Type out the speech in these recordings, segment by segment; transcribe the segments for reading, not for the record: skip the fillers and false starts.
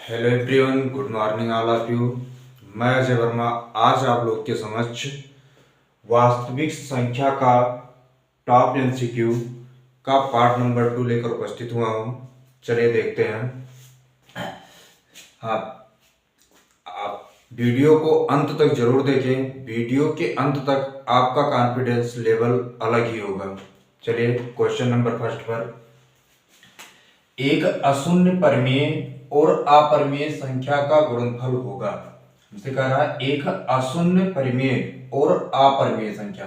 Hello everyone, good morning all of you. मैं अजय वर्मा आज आप लोग के समक्ष वास्तविक संख्या का टॉप एमसीक्यू का पार्ट नंबर 2 लेकर उपस्थित हुआ हूँ। चलिए देखते हैं। हाँ, आप वीडियो को अंत तक जरूर देखें। वीडियो के अंत तक आपका कॉन्फिडेंस लेवल अलग ही होगा। चलिए क्वेश्चन नंबर फर्स्ट पर, एक अशून्य परिमेय और अपरिमेय संख्या का गुणनफल होगा। हमसे कह रहा है एक अशून्य परिमेय और अपरिमेय संख्या।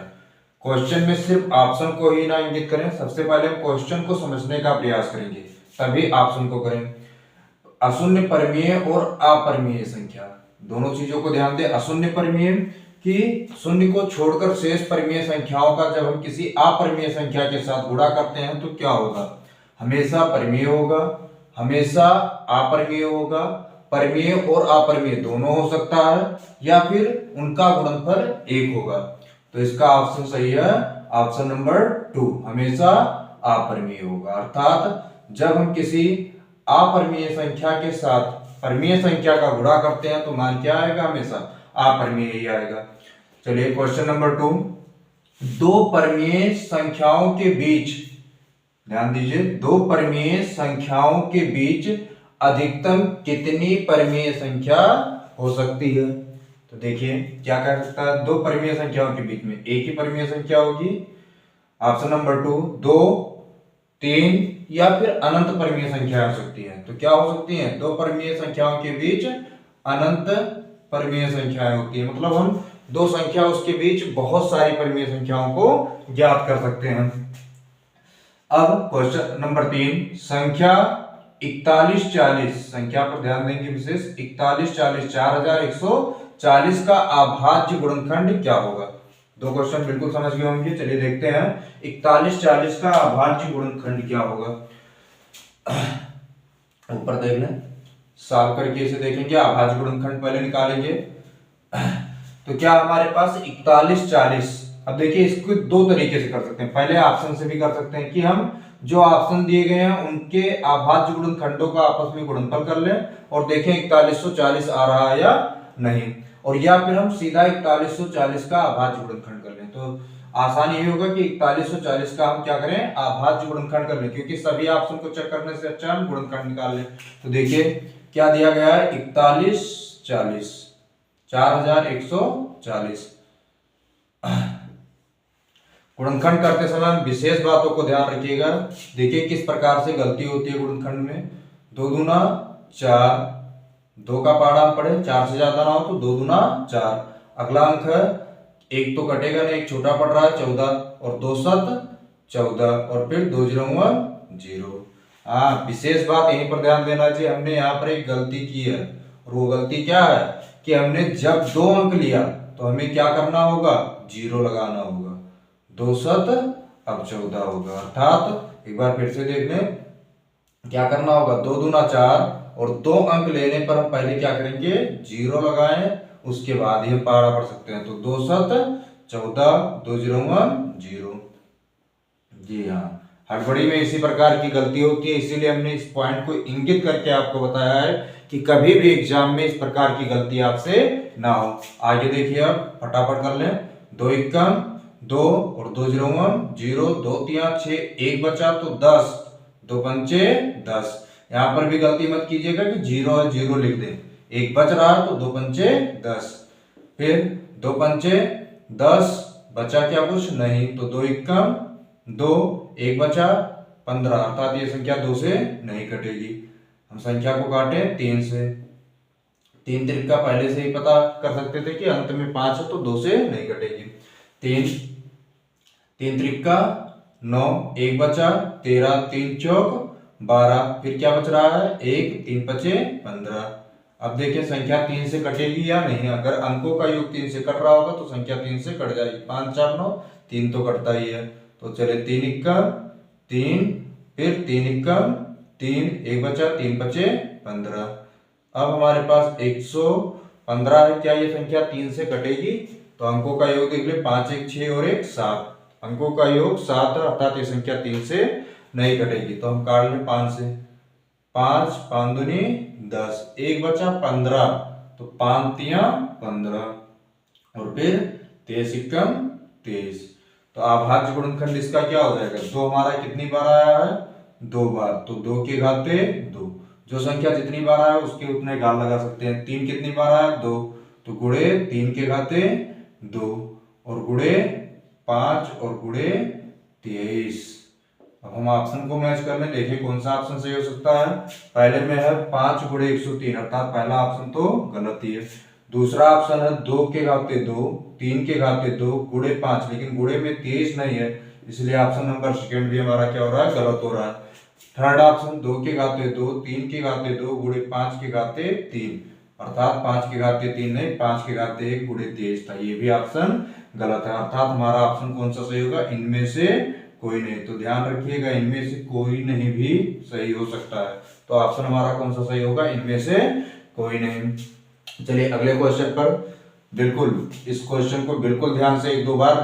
क्वेश्चन में सिर्फ ऑप्शन को ही ना इंगित करें, सबसे पहले हम क्वेश्चन को समझने का प्रयास करेंगे, तभी ऑप्शन को करें। अशून्य परिमेय और अपरिमेय संख्या, दोनों चीजों को ध्यान दें। अशून्य परिमेय कि शून्य को छोड़कर शेष परिमेय संख्याओं का जब हम किसी अपरिमेय संख्या के साथ गुणा करते हैं तो क्या होगा, हमेशा परिमेय होगा, हमेशा अपरिमेय होगा। परिमेय और अपरिमेय दोनों हो सकता है या फिर उनका गुणनफल एक होगा। तो इसका ऑप्शन सही है, ऑप्शन नंबर 2, हमेशा अपरिमेय होगा। अर्थात जब हम किसी अपरिमेय संख्या के साथ परिमेय संख्या का गुणा करते हैं तो मान क्या आएगा, हमेशा अपरिमेय ही आएगा। चलिए क्वेश्चन नंबर 2, दो परिमेय संख्याओं के बीच, ध्यान दीजिए, दो परिमेय संख्याओं के बीच अधिकतम कितनी परिमेय संख्या हो सकती है। तो देखिए क्या कर सकता है, दो परिमेय संख्याओं के बीच में एक ही परिमेय संख्या होगी। ऑप्शन नंबर 2, 2, 3 या फिर अनंत परिमेय संख्या हो सकती है। तो क्या हो सकती है, दो परिमेय संख्याओं के बीच अनंत परिमेय संख्याएं होती है। मतलब हम दो संख्या उसके बीच बहुत सारी परिमेय संख्याओं को ज्ञात कर सकते हैं। अब क्वेश्चन नंबर 3, संख्या 4140, संख्या पर ध्यान देंगे विशेष। 4140 4140 का अभाज्य गुणनखंड क्या होगा। दो क्वेश्चन बिल्कुल समझ गए होंगे। चलिए देखते हैं 4140 का अभाज्य गुणनखंड क्या होगा। ऊपर देख लें, सॉल्व करके इसे देखेंगे, अभाज्य गुणनखंड पहले निकालेंगे। तो क्या हमारे पास 4140, अब देखिए इसको दो तरीके से कर सकते हैं। पहले ऑप्शन से भी कर सकते हैं कि हम जो ऑप्शन दिए गए हैं उनके अभाज्य गुणनखंडों का आपस में गुणनफल कर लें और देखें 4140 आ रहा है या नहीं, और या फिर हम सीधा 4140 का अभाज्य गुणनखंड कर लें। तो आसानी ये होगा कि 4140 का हम क्या करें, अभाज्य गुणनखंड कर लें, क्योंकि सभी ऑप्शन को चेक करने से अच्छा हम गुणनखंड निकाल लें। तो देखिए क्या दिया गया है, 4140 4140। गुणनखंड करते समय विशेष बातों को ध्यान रखिएगा। देखिए किस प्रकार से गलती होती है गुणनखंड में। 2 दूना 4, 2 का पहाड़ा हम पढ़े, 4 से ज्यादा ना हो तो 2 दूना 4। अगला अंक है, एक तो कटेगा नहीं, एक छोटा पड़ रहा है 14, और 2 7 14, और फिर 2 0 0। हाँ, विशेष बात यहीं पर ध्यान देना चाहिए, हमने यहाँ पर एक गलती की है, और वो गलती क्या है कि हमने जब 2 अंक लिया तो हमें क्या करना होगा, 0 लगाना होगा। 2 7 अब 14 होगा। अर्थात एक बार फिर से देख लें, क्या करना होगा, 2 दूना 4, और 2 अंक लेने पर हम पहले क्या करेंगे, 0 लगाएं, उसके बाद ही हम पहाड़ा पढ़ सकते हैं। तो 2 7 14, 2 0 0। जी हाँ, हड़बड़ी में इसी प्रकार की गलती होती है, इसीलिए हमने इस पॉइंट को इंगित करके आपको बताया है कि कभी भी एग्जाम में इस प्रकार की गलती आपसे ना हो। आगे देखिए, अब फटाफट कर लें। 2 1 2 और 2 0 0, 2 3 6, 1 बचा तो 10, 2 पंचे 10। यहाँ पर भी गलती मत कीजिएगा कि 0 है 0 लिख दें, 1 बच रहा तो 2 पंचे 10, फिर 2 पंचे 10, बचा क्या कुछ नहीं, तो 2 1 2, 1 बचा 15, अर्थात ये संख्या 2 से नहीं कटेगी। हम संख्या को काटें 3 से, 3 त्रिका पहले से ही पता कर सकते थे कि अंत में 5 है तो 2 से नहीं कटेगी। 3 3 त्रिका 9, 1 बचा 13, 3 चौक 12, फिर क्या बच रहा है 1, 3 बचे 15। अब देखिए संख्या 3 से कटेगी या नहीं। अगर अंकों का योग 3 से कट रहा होगा तो संख्या 3 से कट जाएगी। 5 4 9, 3 तो कटता ही है। तो चले 3 1 3, फिर 3 1 3, 1 बचा 3 बचे 15। अब हमारे पास 115 है। क्या ये संख्या 3 से कटेगी? तो अंकों का योग देख ले, 5 1 6 और 1 7, अंकों का योग 7 है, अर्थात ये संख्या 3 से नहीं कटेगी। तो हम काट लें 5 से, 5 5 दूनी 10, एक बचा 15, तो 5 तिया 15 और फिर 23 एकम 23। तो अभाज्य गुणनखंड इसका क्या हो जाएगा, 2 हमारा कितनी बार आया है, 2 बार, तो 2 के घाते 2। जो संख्या जितनी बार आया उसके उतने घात लगा सकते हैं। 3 कितनी बार आया, 2, तो गुणे 3 के घाते 2 और गुणे 5 और गुणे 23। अब हम ऑप्शन को मैच कर लें, देखें कौन सा ऑप्शन सही हो सकता है। पहले में है 5 गुणे 103, अर्थात पहला ऑप्शन तो गलत ही है। दूसरा ऑप्शन है 2 के घाते 2, 3 के घाते 2 गुणे 5, लेकिन गुणे में 23 नहीं है, इसलिए ऑप्शन नंबर सेकंड भी हमारा क्या हो रहा है, गलत हो रहा है। थर्ड ऑप्शन 2 के घाते 2, 3 के घाते 2 गुणे 5 के घाते 3, अर्थात 5 के घाते 3 नहीं, 5 के घाते 1 गुणे 23 था, ये भी ऑप्शन गलत है। अर्थात हमारा ऑप्शन कौन सा सही होगा, इनमें से कोई नहीं। तो ध्यान रखिएगा, इनमें से कोई नहीं भी सही हो सकता है। तो ऑप्शन हमारा कौन सा सही होगा, इनमें से कोई नहीं। चलिए अगले क्वेश्चन पर, बिल्कुल इस क्वेश्चन को बिल्कुल ध्यान से एक दो बार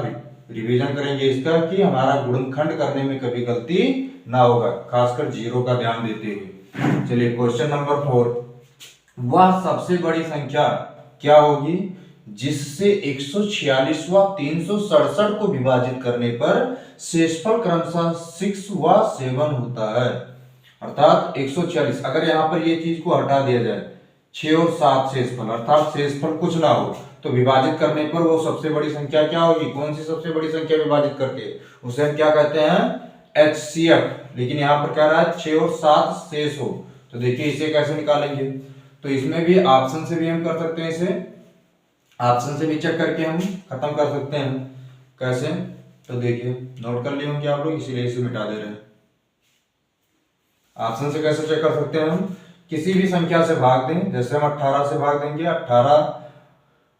रिवीजन करेंगे इसका, कि हमारा गुणनखंड करने में कभी गलती ना होगा, खासकर जीरो का ध्यान देते हुए। चलिए क्वेश्चन नंबर 4, वह सबसे बड़ी संख्या क्या होगी जिससे 146 व 367 को विभाजित करने पर शेषफल क्रमशः 6 व 7 होता है। अर्थात 146, अगर यहाँ पर ये चीज को हटा दिया जाए, 6 और 7 शेषफल, अर्थात शेषफल कुछ ना हो, तो विभाजित करने पर वो सबसे बड़ी संख्या क्या होगी, कौन सी सबसे बड़ी संख्या विभाजित करके, उसे हम क्या कहते हैं, HCF। लेकिन यहाँ पर कह रहा है 6 और 7 शेष हो, तो देखिए इसे कैसे निकालेंगे। तो इसमें भी ऑप्शन से भी हम कर सकते हैं, इसे ऑप्शन से भी चेक करके हम खत्म कर सकते हैं। कैसे, तो देखिए नोट कर लिए होंगे आप लोग, इसीलिए इसे मिटा दे रहे हैं। ऑप्शन से कैसे चेक कर सकते हैं, हम किसी भी संख्या से भाग दें, जैसे हम 18 से भाग देंगे,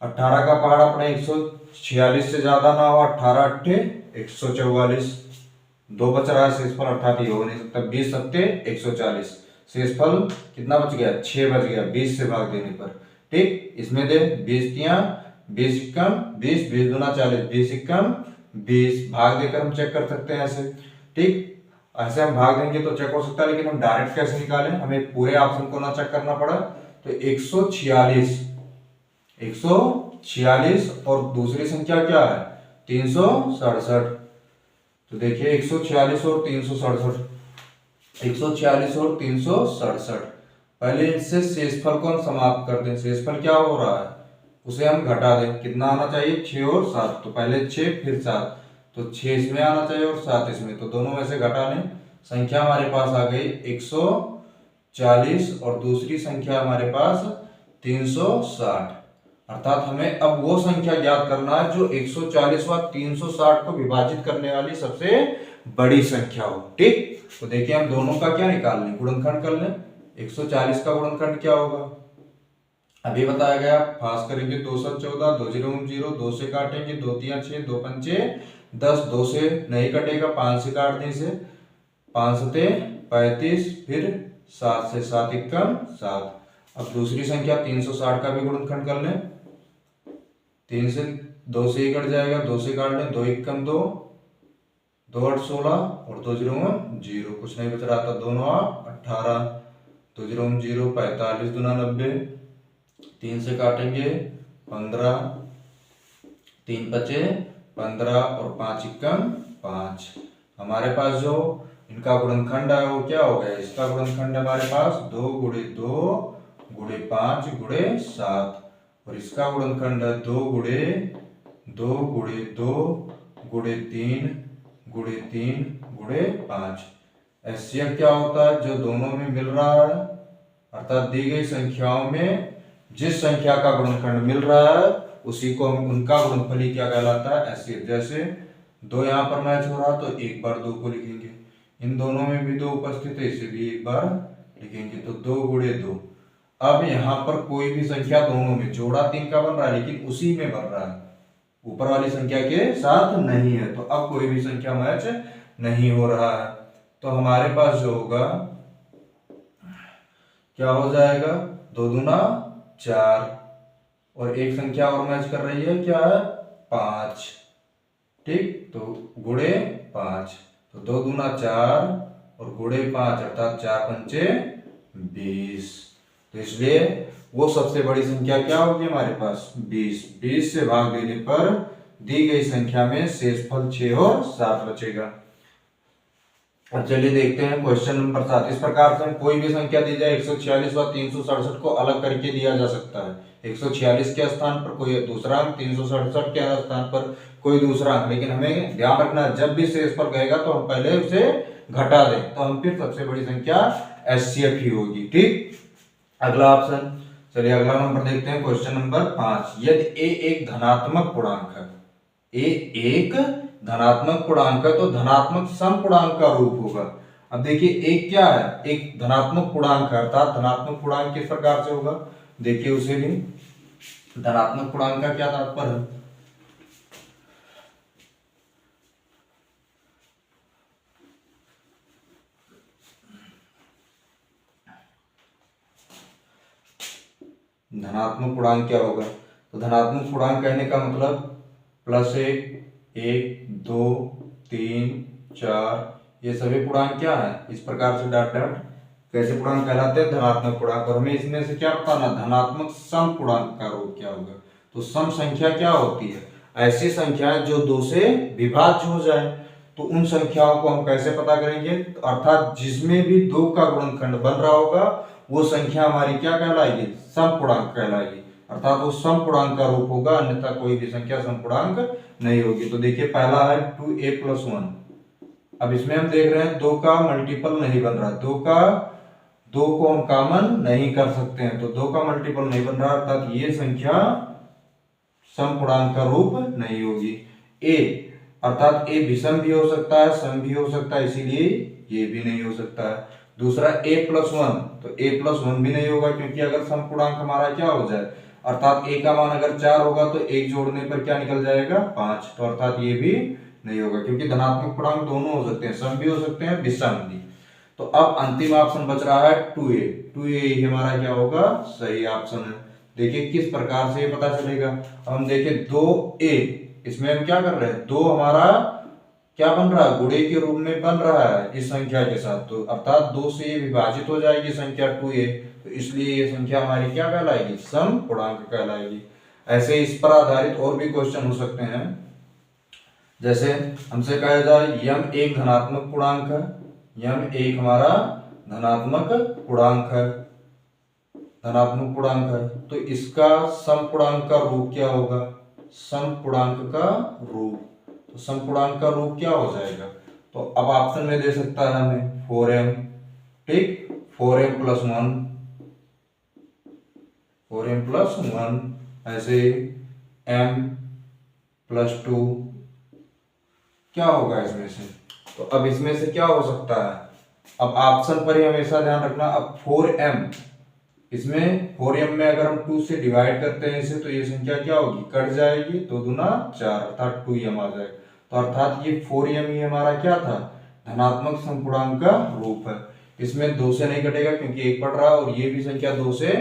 18 का पहाड़ अपने 146 से ज्यादा ना हो, 18 अट्ठे 144, 2 बच रहा है शेषफल, अर्थात ये हो नहीं सकता, 20 सत्ते 140, शेषफल कितना बच गया, 6 बच गया 20 से भाग देने पर। ठीक, इसमें दे 20 तिया 20 एकम 20, 20 दूना 40, 20 एकम 20, भाग देकर हम चेक कर सकते हैं ऐसे। ठीक, ऐसे हम भाग देंगे तो चेक हो सकता है, लेकिन हम डायरेक्ट कैसे निकालें, हमें पूरे ऑप्शन को ना चेक करना पड़ा। तो 146 और दूसरी संख्या क्या है, 367। तो देखिए 146 और 367, 146 और 367, पहले इनसे शेषफल को हम समाप्त कर दें। शेषफल क्या हो रहा है, उसे हम घटा दें, कितना आना चाहिए, 6 और 7, तो पहले 6 फिर 7, तो 6 इसमें आना चाहिए और 7 इसमें, तो दोनों में से घटा लें। संख्या हमारे पास आ गई 140 और दूसरी संख्या हमारे पास 360। अर्थात हमें अब वो संख्या ज्ञात करना है जो 140 व 360 को विभाजित करने वाली सबसे बड़ी संख्या हो। ठीक, तो देखिए हम दोनों का क्या निकाल लें, गुणनखंड कर लें। 140 का गुणनखंड क्या होगा, अभी बताया गया, पास करेंगे 2 7 14, 2 0 0, 2 से काटेंगे, 2 3 6, 2 5 10, 2 से नहीं कटेगा, 5 से काट दें इसे, 5 सते 35, फिर 7 से 7 एकम 7। अब दूसरी संख्या 360 का भी गुणनखंड कर लें, 3 से 2 से ही कट जाएगा, 2 से काट लें, 2 एकम 2, 2 8 16 और 2 0 0, कुछ नहीं बच रहा था, 2 9 18, 2 0 0, 45 दूना 90, 3 से काटेंगे 15, 3 बचे 15 और 5 एकम 5। हमारे पास जो इनका गुणनखंड है वो क्या हो गया, इसका गुणनखंड हमारे पास 2 गुणे 2 गुणे 5 गुणे 7, और इसका गुणनखंड है 2 गुणे 2 गुणे 2 गुणे 3 गुणे 3 गुणे 5। HCF क्या होता है, जो दोनों में मिल रहा है, अर्थात दी गई संख्याओं में जिस संख्या का गुणनखंड मिल रहा है उसी को हम, उनका गुणनफल ही क्या कहलाता है, HCF। जैसे 2 यहाँ पर मैच हो रहा तो एक बार 2 को लिखेंगे, इन दोनों में भी 2 उपस्थित है, इसे भी एक बार लिखेंगे, तो 2 गुणे 2। अब यहाँ पर कोई भी संख्या दोनों में, जोड़ा 3 का बन रहा है लेकिन उसी में बन रहा है, ऊपर वाली संख्या के साथ नहीं है, तो अब कोई भी संख्या मैच नहीं हो रहा है। तो हमारे पास जो होगा क्या हो जाएगा, 2 दूना 4, और एक संख्या और मैच कर रही है, क्या है, 5। ठीक, तो गुणे 5, तो 2 दूना 4 और गुणे 5, अर्थात 4 पंचे 20। तो इसलिए वो सबसे बड़ी संख्या क्या होगी हमारे पास 20। 20 से भाग देने पर दी गई संख्या में शेषफल 6 और 7 बचेगा। अब चलिए देखते हैं क्वेश्चन नंबर 7। इस प्रकार से कोई भी संख्या दी जाए 146 व 367 को अलग करके दिया जा सकता है। 146 के स्थान पर कोई दूसरा अंक, 367 के स्थान पर कोई दूसरा अंक, लेकिन हमें ध्यान रखना जब भी शेष पर गएगा तो हम पहले उसे घटा दें, तो हम फिर सबसे बड़ी संख्या एचसीएफ ही होगी। ठीक, अगला ऑप्शन, चलिए अगला नंबर देखते हैं क्वेश्चन नंबर 5। यदि ए एक धनात्मक पूर्णांक है, ए एक धनात्मक पूर्णांक है तो धनात्मक सम पूर्णांक का रूप होगा। अब देखिए एक क्या है, एक धनात्मक पूर्णांक है, अर्थात धनात्मक पूर्णांक किस प्रकार से होगा, देखिए उसे भी धनात्मक पूर्णांक का क्या तात्पर्य है। धनात्मक पूर्णांक क्या होगा, तो धनात्मक पूर्णांक कहने का मतलब +1, 1, 2, 3, 4 ये सभी पूर्णांक क्या है, इस प्रकार से डॉट डॉट कैसे पूर्णांक कहलाते हैं, धनात्मक पूर्णांक। और हमें इसमें से क्या बताना, धनात्मक सम पूर्णांक का रूप क्या होगा। तो सम संख्या क्या होती है, ऐसी संख्याएं जो 2 से विभाज्य हो जाए। तो उन संख्याओं को हम कैसे पता करेंगे, अर्थात जिसमें भी 2 का गुणनखंड बन रहा होगा वो संख्या हमारी क्या कहलाएगी, सम पूर्णांक कहलाएगी, अर्थात वो सम पूर्णांक का रूप होगा, अन्यथा कोई भी संख्या सम पूर्णांक नहीं होगी। तो देखिए पहला है 2a + 1। अब इसमें हम देख रहे हैं 2 का मल्टीपल नहीं बन रहा, 2 को हम कॉमन नहीं कर सकते हैं, तो 2 का मल्टीपल नहीं बन रहा, अर्थात ये संख्या सम पूर्णांक का रूप नहीं होगी। ए अर्थात ए विषम भी हो सकता है, सम भी हो सकता है, इसीलिए ये भी नहीं हो सकता है। दूसरा a + 1, तो a + 1 भी नहीं होगा, क्योंकि अगर सम पूर्णांक हमारा क्या हो जाए, अर्थात a का मान अगर 4 होगा तो 1 जोड़ने पर क्या निकल जाएगा 5, तो अर्थात ये भी नहीं होगा, क्योंकि धनात्मक पूर्णांक दोनों हो सकते हैं, सम भी हो सकते हैं, विषम भी। तो अब अंतिम ऑप्शन बच रहा है 2a। 2a ही हमारा क्या होगा, सही ऑप्शन है। देखिए किस प्रकार से ये पता चलेगा, हम देखिए 2a, इसमें हम क्या कर रहे हैं, 2 हमारा क्या बन रहा है, गुणे के रूप में बन रहा है इस संख्या के साथ, तो अर्थात 2 से ये विभाजित हो जाएगी संख्या 2a, तो इसलिए ये संख्या हमारी क्या कहलाएगी, सम पूर्णांक कहलाएगी। ऐसे इस पर आधारित और भी क्वेश्चन हो सकते हैं, जैसे हमसे कहा जाए यम एक धनात्मक पूर्णांक है, यम एक हमारा धनात्मक पूर्णांक है, धनात्मक पूर्णांक है, तो इसका सम पूर्णांक का रूप क्या होगा, सम पूर्णांक का रूप, तो सम पूर्णांक का रूप क्या हो जाएगा, तो अब ऑप्शन में दे सकता है हमें 4m, ठीक, 4m + 1, 4m + 1, ऐसे m + 2 क्या होगा इसमें से, तो अब इसमें से क्या हो सकता है, अब ऑप्शन पर ही हमेशा ध्यान रखना। अब 4m, इसमें 4m में अगर हम 2 से डिवाइड करते हैं इसे, तो ये संख्या क्या होगी, कट जाएगी, 2 दूना 4, अर्थात 2m आ जाएगा, तो अर्थात ये 4m ही हमारा क्या था, धनात्मक सम पूर्णांक का रूप है। इसमें 2 से नहीं कटेगा क्योंकि 1 पड़ रहा है, और ये भी संख्या 2 से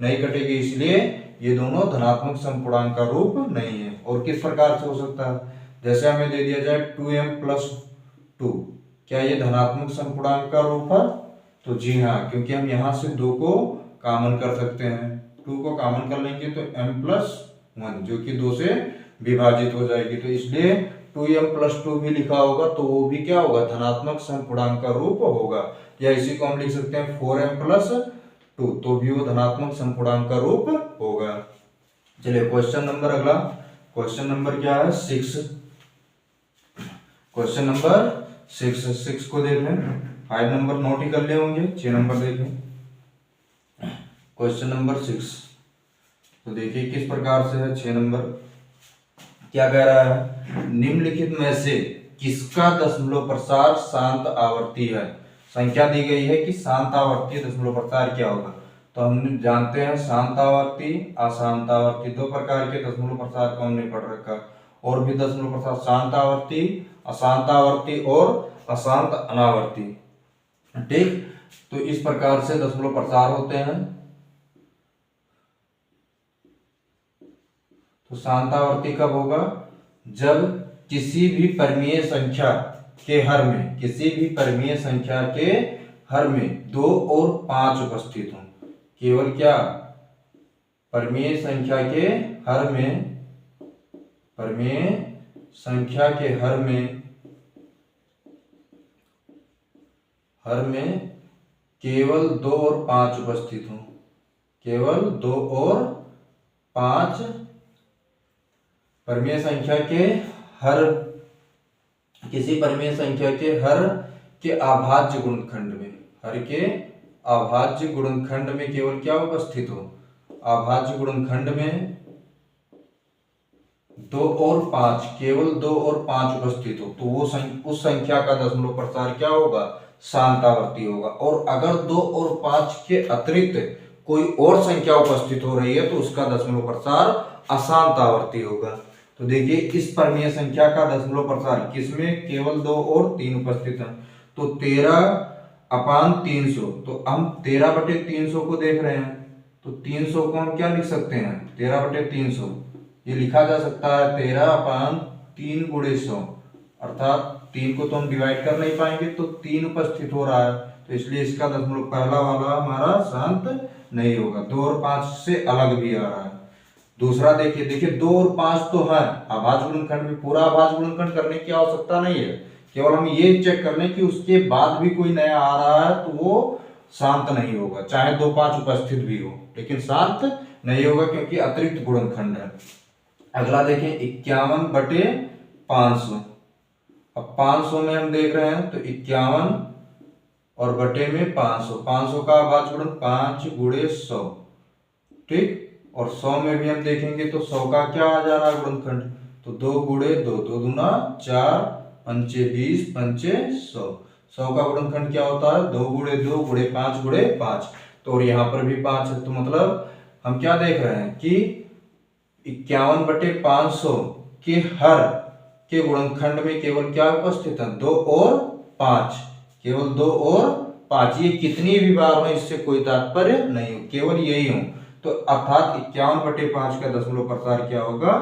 नहीं कटेगी, इसलिए ये दोनों धनात्मक सम पूर्णांक का रूप नहीं है। और किस प्रकार से हो सकता है, जैसे हमें दे दिया जाए 2m + 2, क्या ये धनात्मक सम पूर्णांक का रूप है, तो जी हाँ, क्योंकि हम यहाँ से 2 को कॉमन कर सकते हैं, 2 को कॉमन कर लेंगे तो m + 1 जो कि 2 से विभाजित हो जाएगी, तो इसलिए 2m + 2 भी लिखा होगा, तो वो भी क्या होगा, धनात्मक सम पूर्णांक का रूप होगा। या इसी को हम लिख सकते हैं 4m + 2, तो भी वो धनात्मक सम पूर्णांक का रूप होगा। चलिए क्वेश्चन नंबर अगला, क्वेश्चन नंबर क्या है 6, क्वेश्चन नंबर 6 को देख लें, 5 नंबर नोट ही कर लिए होंगे, 6 नंबर देखें, क्वेश्चन नंबर 6, तो देखिए किस प्रकार से है 6 नंबर, क्या कह रहा है, निम्नलिखित में से किसका दशमलव प्रसार शांत आवर्ती है। संख्या दी गई है कि शांत आवर्ती दशमलव प्रसार क्या होगा, तो हम जानते हैं शांत आवर्ती अशांत आवर्ती, 2 प्रकार के दशमलव प्रसार को हमने पढ़ रखा, और भी दशमलव प्रसार शांत आवर्ती, अशांत आवर्ती और अशांत अनावर्ती, ठीक। तो इस प्रकार से दशमलव प्रसार होते हैं। तो शांतावर्ती कब होगा, जब किसी भी परिमेय संख्या के हर में, किसी भी परिमेय संख्या के हर में 2 और 5 उपस्थित हों। केवल क्या, परिमेय संख्या के हर में, परिमेय संख्या के हर में केवल 2 और 5 उपस्थित हों। केवल 2 और 5 परिमेय संख्या के हर, किसी परिमेय संख्या के हर के अभाज्य गुणनखंड में, हर के अभाज्य गुणनखंड में केवल क्या उपस्थित हो, अभाज्य गुणनखंड में 2 और 5, केवल 2 और 5 उपस्थित हो तो वो उस संख्या का दशमलव प्रसार क्या होगा, शांतावर्ती होगा। और अगर 2 और 5 के अतिरिक्त कोई और संख्या उपस्थित हो रही है तो उसका दशमलव प्रसार अशांतावर्ती होगा। तो देखिए इस परिमेय संख्या का दशमलव प्रसार किसमें, केवल 2 और 3 उपस्थित है, तो 13/300, तो हम 13/300 को देख रहे हैं, तो 300 को हम क्या लिख सकते हैं, 13/300 ये लिखा जा सकता है 13/3 गुणे 100, अर्थात 3 को तो हम डिवाइड कर नहीं पाएंगे, तो 3 उपस्थित हो रहा है, तो इसलिए इसका दशमलव पहला वाला हमारा शांत नहीं होगा। 2 और 5 से अलग भी आ रहा है। दूसरा देखिए 2 और 5 तो है अभाज्य गुणनखंड में, पूरा अभाज्य गुणनखंड करने की आवश्यकता नहीं है, केवल हम ये चेक कर लें कि उसके बाद भी कोई नया आ रहा है तो वो शांत नहीं होगा, चाहे 2 5 उपस्थित भी हो, लेकिन शांत नहीं होगा क्योंकि अतिरिक्त गुणनखंड है। अगला देखें 51/500। अब 500 में हम देख रहे हैं तो 51 और बटे में 500, 500 का अभाज्य गुणन 5 गुणे 100, ठीक। और 100 में भी हम देखेंगे तो 100 का क्या आ जा रहा है गुणनखंड, तो 2 गुणे 2, 2 दूना 4, 5 20, 5 100, 100 का गुणनखंड क्या होता है 2 गुणे 2 गुणे 5 गुणे 5, तो और यहाँ पर भी 5 है, तो मतलब हम क्या देख रहे हैं कि 51/500 के हर के गुणनखंड में केवल क्या उपस्थित है 2 और 5, केवल 2 और 5, ये कितनी भी बार हो इससे कोई तात्पर्य नहीं हो, केवल यही हो, तो अर्थात 51/5 का दशमलव प्रसार क्या होगा,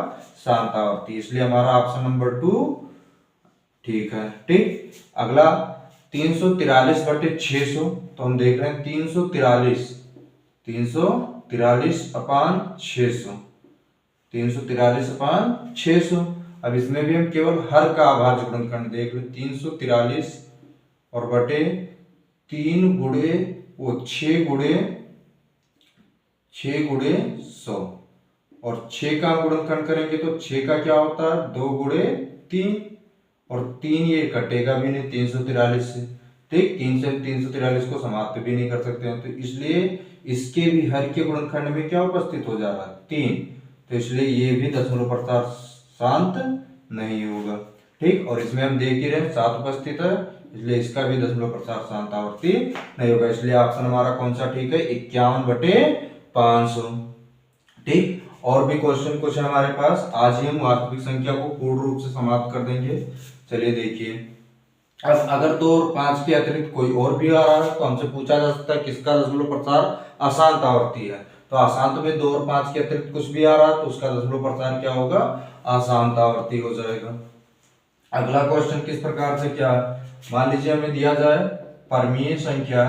शांतावर्ती, इसलिए हमारा ऑप्शन नंबर 2 ठीक है, ठीक। अगला 343/600, तो हम देख रहे हैं 343/600, 343/600। अब इसमें भी हम केवल हर का अभाज्य गुणनखंड देख लें, 343 और बटे 3 गुणे वो 6 गुणे 100, और 6 का गुणनखंड करेंगे तो 6 का क्या होता है 2 गुणे 3, और 3 ये कटेगा भी नहीं 343 से, ठीक। 3 से 343 को समाप्त भी नहीं कर सकते हैं, तो इसलिए इसके भी हर के गुणनखंड में क्या उपस्थित हो जा रहा है 3, तो इसलिए ये भी दशमलव प्रसार शांत नहीं होगा, ठीक। और इसमें हम देख ही रहे 7 उपस्थित है, इसलिए इसका भी दशमलव प्रसार शांतावर्ती नहीं होगा, इसलिए ऑप्शन हमारा कौन सा ठीक है 51/500, ठीक। और भी क्वेश्चन कुछ है हमारे पास, आज ही हम वास्तविक संख्या को पूर्ण रूप से समाप्त कर देंगे। चलिए देखिए, अब अगर 2 और 5 के अतिरिक्त कोई और भी आ रहा है तो हमसे पूछा जा सकता है किसका दशमलव प्रसार अशांतावर्ती है, तो अशांत में 2 और 5 के अतिरिक्त कुछ भी आ रहा है तो उसका दशमलव प्रसार क्या होगा, अशांतावर्ती हो जाएगा। अगला क्वेश्चन किस प्रकार से क्या है, मान लीजिए हमें दिया जाए परमीय संख्या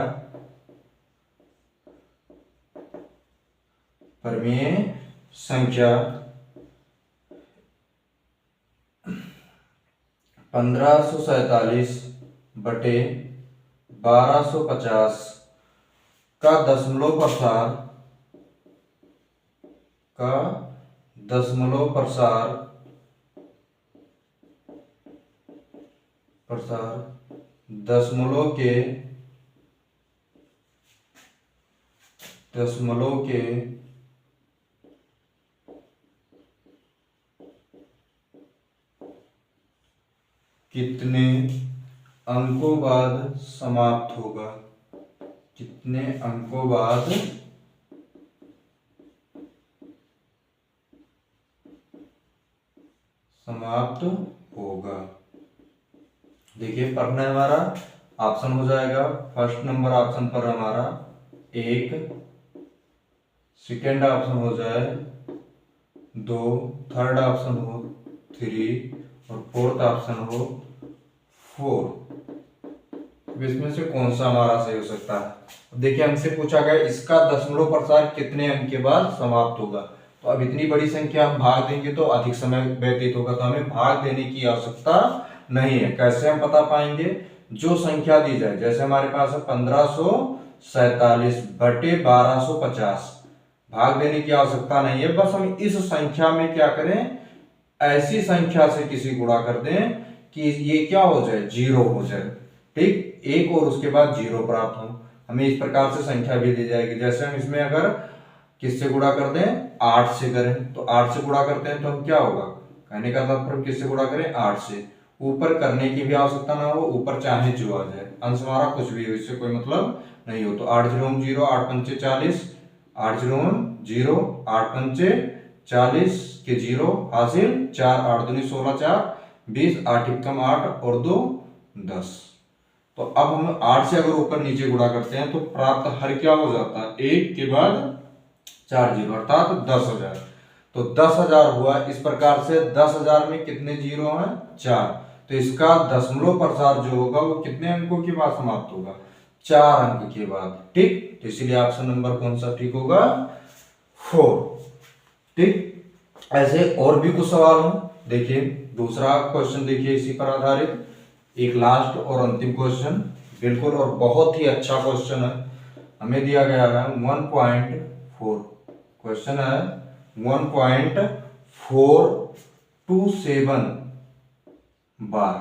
1547/1250 का दशमलव प्रसार दशमलव के कितने अंकों बाद समाप्त होगा, कितने अंकों बाद समाप्त होगा। देखिए पढ़ना है हमारा, ऑप्शन हो जाएगा फर्स्ट नंबर ऑप्शन पर हमारा 1, सेकेंड ऑप्शन हो जाए 2, थर्ड ऑप्शन हो 3 और फोर्थ ऑप्शन हो 4। अब इसमें से कौन सा हमारा सही हो सकता है। देखिए हमसे पूछा गया इसका दशमलव प्रसार कितने अंक के बाद समाप्त होगा। तो अब इतनी बड़ी संख्या हम भाग देंगे तो अधिक समय व्यतीत होगा, तो हमें भाग देने की आवश्यकता नहीं है। कैसे हम पता पाएंगे, जो संख्या दी जाए, जैसे हमारे पास है 1547 बटे 1250, भाग देने की आवश्यकता नहीं है। बस हम इस संख्या में क्या करें, ऐसी संख्या से किसी गुणा कर दें कि ये क्या हो जाए, जीरो हो जाए। ठीक, एक और उसके बाद जीरो प्राप्त हो। हमें इस प्रकार से संख्या भी दी जाएगी। जैसे हम इसमें अगर किससे गुणा कर दें, 8 से करें, तो 8 से गुणा करते हैं तो हम क्या होगा, कहने का तात्पर्य किससे गुणा करें, 8 से। ऊपर करने की भी आवश्यकता ना हो, ऊपर चाहे जो आ जाए, अंश हमारा कुछ भी हो, इससे कोई मतलब नहीं हो। तो 8 0 0, 8 पंचे 40, 8 0 0, 8 पंचे 40 के 0 हासिल, 4 8 दूनी 16, 4 20, 8 एकम 8 और 2 10। तो अब हम 8 से अगर ऊपर नीचे गुणा करते हैं तो प्राप्त हर क्या हो जाता है, 1 के बाद 4 जीरो अर्थात 10,000। तो 10,000 हुआ। इस प्रकार से 10,000 में कितने जीरो हैं, 4। तो इसका दशमलव प्रसार जो होगा वो कितने अंकों के बाद समाप्त होगा, 4 अंक के बाद। ठीक, तो इसीलिए ऑप्शन नंबर कौन सा ठीक होगा, 4। ठीक, ऐसे और भी कुछ सवाल हो। देखिए दूसरा क्वेश्चन, देखिए इसी पर आधारित एक लास्ट और अंतिम क्वेश्चन, बिल्कुल और बहुत ही अच्छा क्वेश्चन है। हमें दिया गया है 1.4, क्वेश्चन है 1.427 बार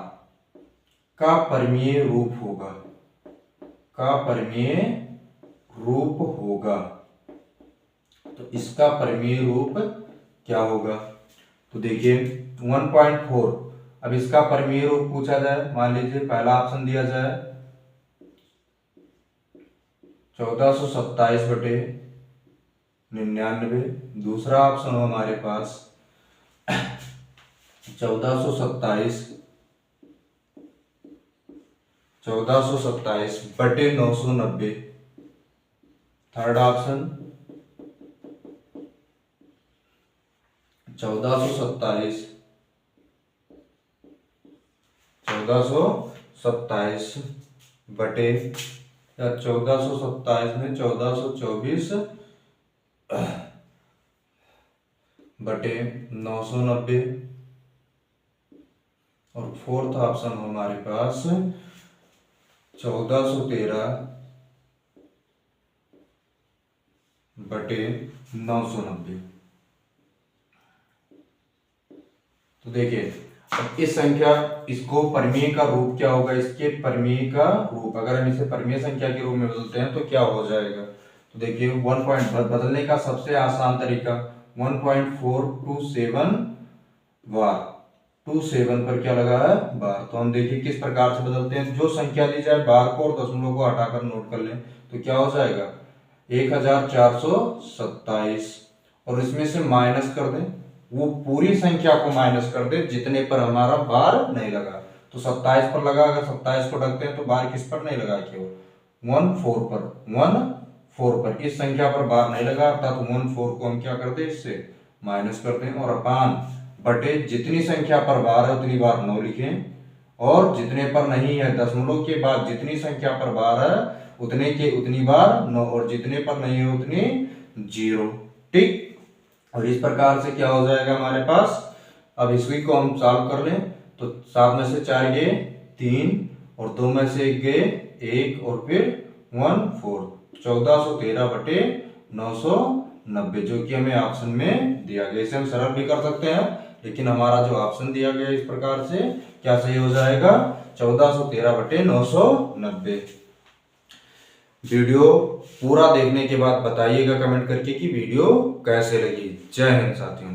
का परिमेय रूप होगा, का परिमेय रूप होगा। तो इसका परिमेय रूप क्या होगा, तो देखिए 1.4, अब इसका परिमेय रूप पूछा जाए। मान लीजिए पहला ऑप्शन दिया जाए 1427 बटे 99, दूसरा ऑप्शन हो हमारे पास 1427 बटे 990, थर्ड ऑप्शन 1427 बटे, या 1427 में 1424 बटे 990, और फोर्थ ऑप्शन हो हमारे पास 1413 बटे 990। तो देखिए अब इस संख्या, इसको परिमेय का रूप क्या होगा, इसके परिमेय का रूप अगर हम इसे परिमेय संख्या के रूप में बदलते हैं तो क्या हो जाएगा। तो देखिए 1 पॉइंट बदलने का सबसे आसान तरीका 1.427 बार, 27 पर क्या लगा है, बार। तो हम देखिए किस प्रकार से बदलते हैं। जो संख्या दी जाए बार को और दशमलव को हटाकर नोट कर लें तो क्या हो जाएगा 1427, और इसमें से माइनस कर दें, वो पूरी संख्या को माइनस कर दे जितने पर हमारा बार नहीं लगा। तो 27 पर लगा, अगर 27 को ढकते हैं तो बार किस पर नहीं लगा, केवल 14 पर, 14 पर, इस संख्या पर बार नहीं लगा अर्थात 14 को हम क्या कर दे, इससे माइनस कर दें, और अपान बटे जितनी संख्या पर बार है उतनी बार 9 लिखें, और जितने पर नहीं है दशमलव के बाद जितनी संख्या पर बार है उतने के उतनी बार 9, और जितने पर नहीं है उतनी 0। ठीक, और इस प्रकार से क्या हो जाएगा हमारे पास। अब इसी को हम सॉल्व कर लें तो 7 में से 4 गए 3, और 2 में से 1 गए 1, और फिर 1/4, 1413 बटे 990, जो कि हमें ऑप्शन में दिया गया। इसे हम सरल भी कर सकते हैं, लेकिन हमारा जो ऑप्शन दिया गया इस प्रकार से क्या सही हो जाएगा, 1413 बटे 990। वीडियो पूरा देखने के बाद बताइएगा कमेंट करके कि वीडियो कैसे लगी। जय हिंद साथियों।